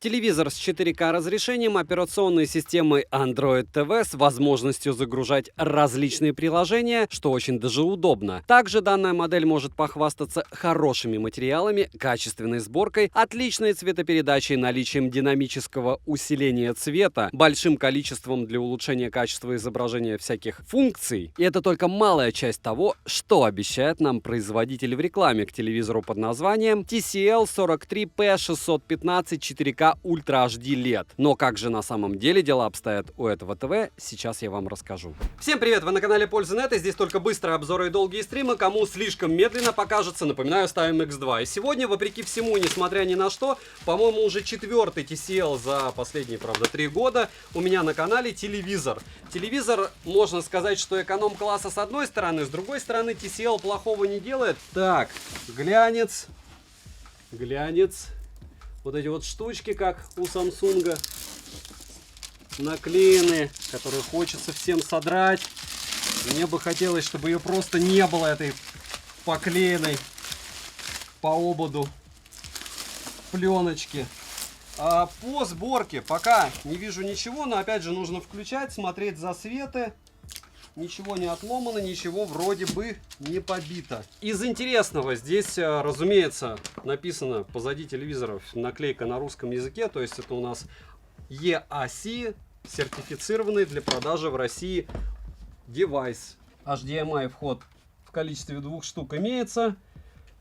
Телевизор с 4К разрешением, операционной системой Android TV с возможностью загружать различные приложения, что очень даже удобно. Также данная модель может похвастаться хорошими материалами, качественной сборкой, отличной цветопередачей, наличием динамического усиления цвета, большим количеством для улучшения качества изображения всяких функций. И это только малая часть того, что обещает нам производитель в рекламе к телевизору под названием TCL 43P615 4K Ultra HD LED. Но как же на самом деле дела обстоят у этого ТВ, сейчас я вам расскажу. Всем привет, вы на канале Польза.нет, и здесь только быстрые обзоры и долгие стримы. Кому слишком медленно покажется, напоминаю, ставим X2. И сегодня, вопреки всему, несмотря ни на что, по-моему, уже четвертый TCL за последние, правда, 3 года у меня на канале телевизор. Телевизор, можно сказать, что эконом-класса с одной стороны, с другой стороны TCL плохого не делает. Так, глянец. Вот эти вот штучки, как у Samsung, наклеены, которые хочется всем содрать. Мне бы хотелось, чтобы ее просто не было, этой поклеенной по ободу пленочки. А по сборке пока не вижу ничего, но опять же нужно включать, смотреть засветы. Ничего не отломано, ничего вроде бы не побито. Из интересного здесь, разумеется, написано позади телевизоров наклейка на русском языке. То есть это у нас EAC, сертифицированный для продажи в России девайс. HDMI вход в количестве 2 штук имеется.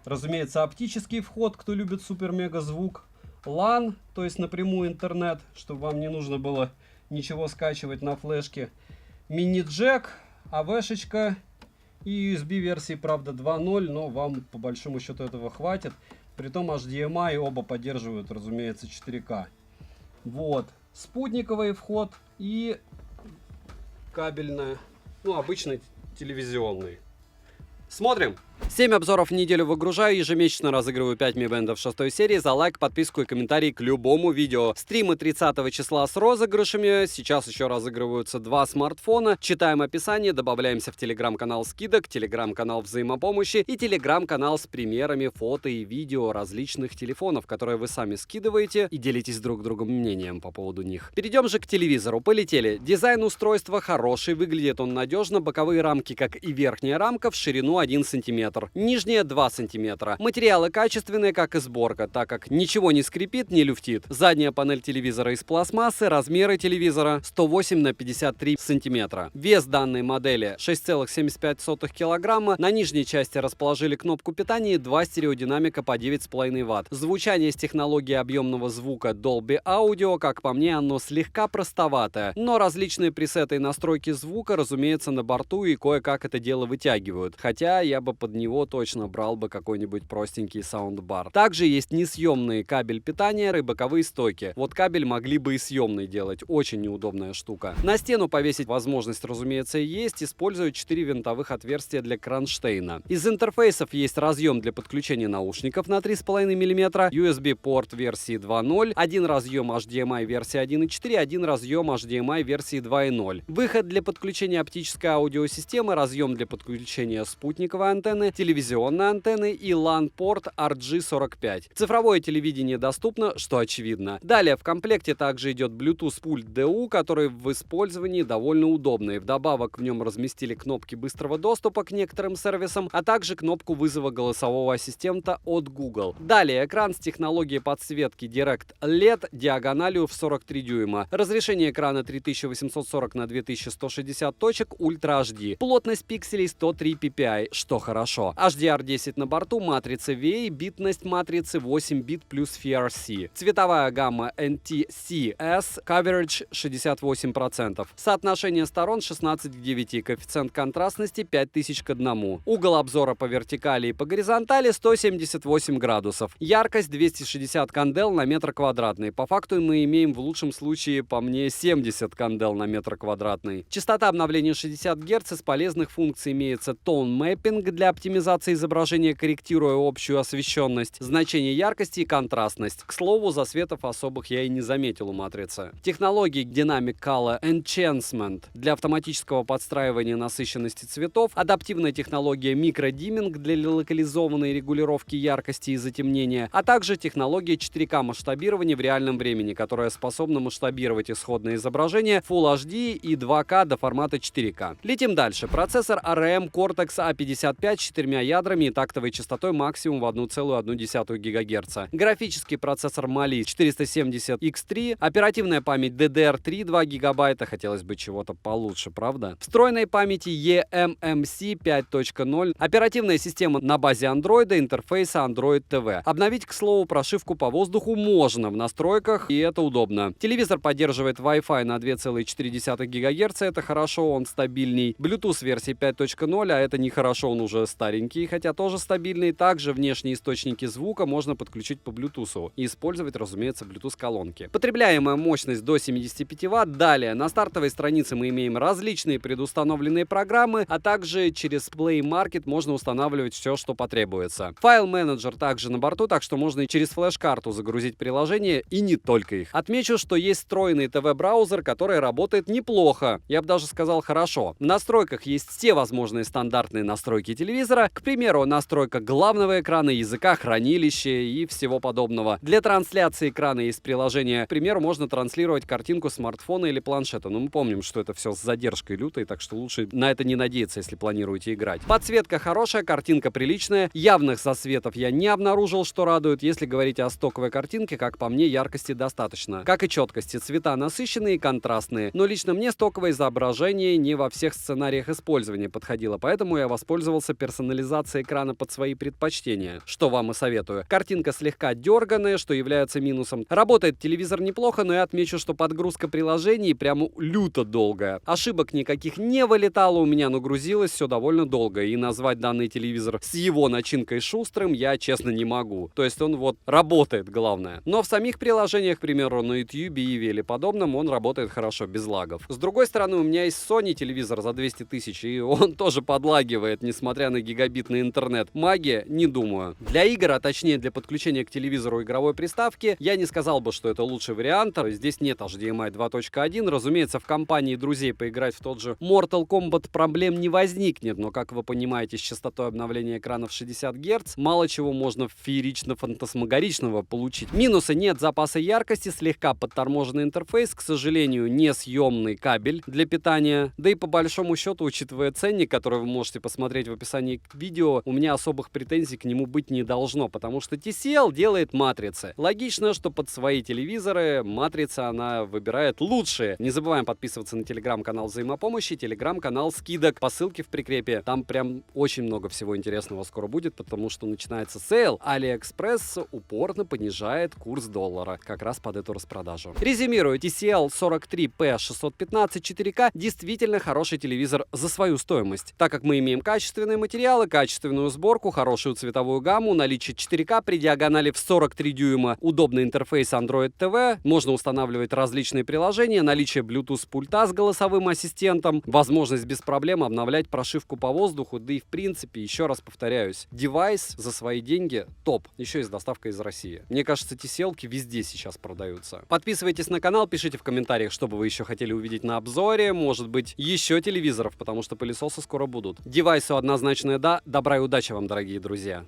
Разумеется, оптический вход, кто любит супер-мега звук. LAN, то есть напрямую интернет, чтобы вам не нужно было ничего скачивать на флешке. Мини-джек, АВшечка и USB-версии, правда, 2.0, но вам по большому счету этого хватит. Притом HDMI оба поддерживают, разумеется, 4К. Вот, спутниковый вход и кабельная, ну, обычный телевизионный. Смотрим. 7 обзоров в неделю выгружаю, ежемесячно разыгрываю 5 Mi Band 6 серии за лайк, подписку и комментарий к любому видео. Стримы 30 числа с розыгрышами, сейчас еще разыгрываются 2 смартфона. Читаем описание, добавляемся в телеграм-канал скидок, телеграм-канал взаимопомощи и телеграм-канал с примерами фото и видео различных телефонов, которые вы сами скидываете и делитесь друг другом мнением по поводу них. Перейдем же к телевизору. Полетели. Дизайн устройства хороший, выглядит он надежно, боковые рамки, как и верхняя рамка, в ширину 1 см. Нижняя 2 см. Материалы качественные, как и сборка, так как ничего не скрипит, не люфтит. Задняя панель телевизора из пластмассы, размеры телевизора 108 на 53 см. Вес данной модели 6,75 кг. На нижней части расположили кнопку питания и 2 стереодинамика по 9,5 Вт. Звучание с технологией объемного звука Dolby Audio, как по мне, оно слегка простоватое, но различные пресеты и настройки звука, разумеется, на борту и кое-как это дело вытягивают. Хотя я бы под него точно брал бы какой-нибудь простенький саундбар. Также есть несъемный кабель питания и боковые стойки. Вот кабель могли бы и съемный делать. Очень неудобная штука. На стену повесить возможность, разумеется, есть. Используют 4 винтовых отверстия для кронштейна. Из интерфейсов есть разъем для подключения наушников на 3,5 мм, USB-порт версии 2.0, один разъем HDMI версии 1.4, один разъем HDMI версии 2.0. Выход для подключения оптической аудиосистемы, разъем для подключения спутниковой антенны, телевизионной антенны и LAN-порт RG45. Цифровое телевидение доступно, что очевидно. Далее в комплекте также идет Bluetooth пульт DU, который в использовании довольно удобный. Вдобавок в нем разместили кнопки быстрого доступа к некоторым сервисам, а также кнопку вызова голосового ассистента от Google. Далее экран с технологией подсветки Direct LED диагональю в 43 дюйма. Разрешение экрана 3840 на 2160 точек Ultra HD. Плотность пикселей 103 ppi, что хорошо. HDR10 на борту, матрица VA, битность матрицы 8 бит плюс FRC. Цветовая гамма NTCS, coverage 68%. Соотношение сторон 16 к 9, коэффициент контрастности 5000 к 1. Угол обзора по вертикали и по горизонтали 178 градусов. Яркость 260 кандел на метр квадратный. По факту мы имеем в лучшем случае, по мне, 70 кандел на метр квадратный. Частота обновления 60 Гц. Из полезных функций имеется Tone Mapping для оптимизации оптимизации изображения, корректируя общую освещенность, значение яркости и контрастность. К слову, засветов особых я и не заметил у матрицы. Технологии Dynamic Color Enhancement для автоматического подстраивания насыщенности цветов, адаптивная технология микродимминг для локализованной регулировки яркости и затемнения, а также технология 4К масштабирования в реальном времени, которая способна масштабировать исходное изображение Full HD и 2К до формата 4К. Летим дальше. Процессор ARM Cortex A55 с 4 ядрами и тактовой частотой максимум в 1,1 ГГц. Графический процессор Mali 470X3, оперативная память DDR3 2 ГБ, хотелось бы чего-то получше, правда? Встроенной памяти eMMC 5.0, оперативная система на базе Android, интерфейса Android TV. Обновить, к слову, прошивку по воздуху можно в настройках, и это удобно. Телевизор поддерживает Wi-Fi на 2,4 ГГц, это хорошо, он стабильный. Bluetooth версии 5.0, а это нехорошо, он уже старенький, хотя тоже стабильный. Также внешние источники звука можно подключить по Bluetooth и использовать, разумеется, Bluetooth-колонки. Потребляемая мощность до 75 Вт. Далее, на стартовой странице мы имеем различные предустановленные программы, а также через Play Market можно устанавливать все, что потребуется. Файл-менеджер также на борту, так что можно и через флеш-карту загрузить приложения, и не только их. Отмечу, что есть встроенный ТВ-браузер, который работает неплохо. Я бы даже сказал хорошо. В настройках есть все возможные стандартные настройки телевизора. К примеру, настройка главного экрана, языка, хранилища и всего подобного. Для трансляции экрана есть приложение. К примеру, можно транслировать картинку смартфона или планшета. Но мы помним, что это все с задержкой лютой, так что лучше на это не надеяться, если планируете играть. Подсветка хорошая, картинка приличная. Явных засветов я не обнаружил, что радует. Если говорить о стоковой картинке, как по мне, яркости достаточно. Как и четкости. Цвета насыщенные и контрастные. Но лично мне стоковое изображение не во всех сценариях использования подходило, поэтому я воспользовался персонализацией экрана под свои предпочтения, что вам и советую. Картинка слегка дерганая, что является минусом. Работает телевизор неплохо, но я отмечу, что подгрузка приложений прямо люто долгая. Ошибок никаких не вылетало у меня, но грузилось все довольно долго, и назвать данный телевизор с его начинкой шустрым я, честно, не могу. То есть он вот работает, главное. Но в самих приложениях, к примеру, на YouTube и или подобном, он работает хорошо, без лагов. С другой стороны, у меня есть Sony телевизор за 200 тысяч, и он тоже подлагивает, несмотря на гигабитный интернет. Магия? Не думаю. Для игр, а точнее для подключения к телевизору игровой приставки, я не сказал бы, что это лучший вариант. Здесь нет HDMI 2.1. Разумеется, в компании друзей поиграть в тот же Mortal Kombat проблем не возникнет, но, как вы понимаете, с частотой обновления экранов 60 Гц мало чего можно феерично-фантасмагоричного получить. Минусы: нет запаса яркости, слегка подторможенный интерфейс, к сожалению, несъемный кабель для питания, да и по большому счету, учитывая ценник, который вы можете посмотреть в описании к видео, у меня особых претензий к нему быть не должно, потому что TCL делает матрицы. Логично, что под свои телевизоры матрица она выбирает лучшие. Не забываем подписываться на телеграм-канал Взаимопомощи, телеграм-канал Скидок по ссылке в прикрепе. Там прям очень много всего интересного скоро будет, потому что начинается сейл. AliExpress упорно понижает курс доллара как раз под эту распродажу. Резюмирую, TCL 43P615 4K действительно хороший телевизор за свою стоимость, так как мы имеем качественные материалы, качественную сборку, хорошую цветовую гамму, наличие 4К при диагонали в 43 дюйма, удобный интерфейс Android TV, можно устанавливать различные приложения, наличие Bluetooth пульта с голосовым ассистентом, возможность без проблем обновлять прошивку по воздуху, да и в принципе, еще раз повторяюсь, девайс за свои деньги топ, еще и с доставкой из России. Мне кажется, TCL-ки везде сейчас продаются. Подписывайтесь на канал, пишите в комментариях, что бы вы еще хотели увидеть на обзоре, может быть, еще телевизоров, потому что пылесосы скоро будут. Девайсу однозначное да. Добра и удачи вам, дорогие друзья.